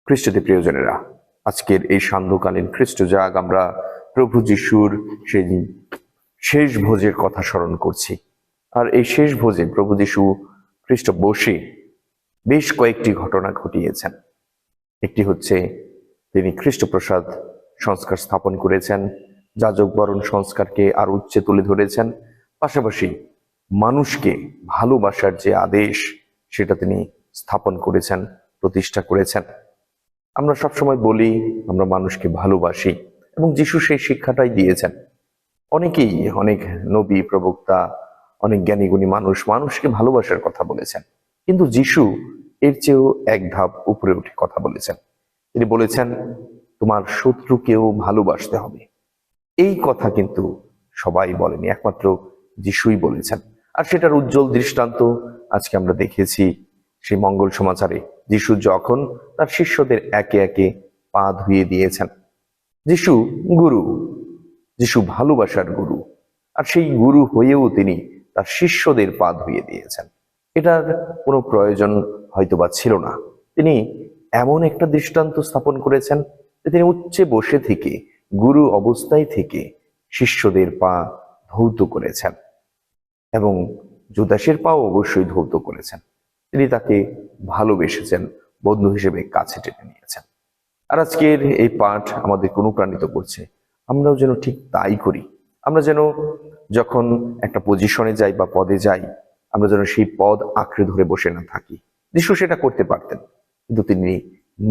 খ্রিস্টতে প্রিয়জনেরা, আজকের এই সান্ধ্যকালীন খ্রিস্ট জাগ আমরা প্রভু যিশুর সেই শেষ ভোজের কথা স্মরণ করছি। আর এই শেষ ভোজে প্রভু যিশু খ্রিস্ট বসে বেশ কয়েকটি ঘটনা ঘটিয়েছেন। একটি হচ্ছে তিনি খ্রিস্টপ্রসাদ সংস্কার স্থাপন করেছেন, যাজক বরণ সংস্কারকে আর উচ্চে তুলে ধরেছেন, পাশাপাশি মানুষকে ভালোবাসার যে আদেশ সেটা তিনি স্থাপন করেছেন, প্রতিষ্ঠা করেছেন। আমরা সবসময় বলি আমরা মানুষকে ভালোবাসি, এবং যিশু সেই শিক্ষাটাই দিয়েছেন। অনেকেই, অনেক নবী প্রবক্তা, অনেক জ্ঞানীগুণী মানুষ মানুষকে ভালোবাসার কথা বলেছেন, কিন্তু যিশু এর চেয়েও এক ধাপ উপরে উঠে কথা বলেছেন। তিনি বলেছেন তোমার শত্রুকেও ভালোবাসতে হবে। এই কথা কিন্তু সবাই বলেনি, একমাত্র যিশুই বলেছেন। আর সেটার উজ্জ্বল দৃষ্টান্ত আজকে আমরা দেখেছি সেই মঙ্গল সমাচারে। যিশু যখন তার শিষ্যদের একে একে পা ধুইয়ে দিয়েছেন। যিশু গুরু, যিশু ভালোবাসার গুরু, আর সেই গুরু হয়েও তিনি তার শিষ্যদের পা ধুইয়ে দিয়েছেন। এটার কোনো প্রয়োজন হয়তোবা ছিল না। তিনি এমন একটা দৃষ্টান্ত স্থাপন করেছেন যে তিনি উচ্চে বসে থেকে, গুরু অবস্থায় থেকে শিষ্যদের পা ধৌত করেছেন, এবং জুদাসের পাও অবশ্যই ধৌত করেছেন। তিনি তাকে ভালোবেসেছেন, বন্ধু হিসেবে কাছে টেনে নিয়েছেন। আর আজকের এই পাঠ আমাদের অনুপ্রাণিত করছে আমরাও যেন ঠিক তাই করি। আমরা যেন যখন একটা পজিশনে যাই বা পদে যাই, আমরা যেন সেই পদ আঁকড়ে ধরে বসে না থাকি। যিশু সেটা করতে পারতেন, কিন্তু তিনি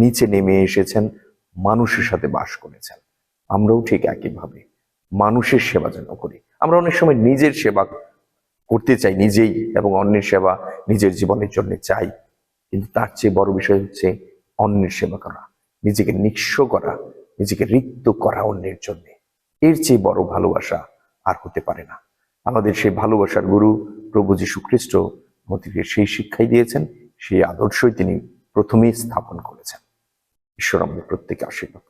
নিচে নেমে এসেছেন, মানুষের সাথে বাস করেছেন। আমরাও ঠিক একইভাবে মানুষের সেবা যেন করি। আমরা অনেক সময় নিজের সেবা করতে চাই নিজেই, এবং অন্যের সেবা নিজের জীবনের জন্য চাই, কিন্তু তার চেয়ে বড় বিষয় হচ্ছে অন্যের সেবা করা, নিজেকে নিঃস্ব করা, নিজেকে রিক্ত করা অন্যের জন্য। এর চেয়ে বড় ভালোবাসা আর হতে পারে না। আমাদের সেই ভালোবাসার গুরু প্রভু যীশু খ্রিস্ট আমাদেরকে সেই শিক্ষাই দিয়েছেন, সেই আদর্শই তিনি প্রথমেই স্থাপন করেছেন। ঈশ্বর আমাদের প্রত্যেকে আশীর্বাদ।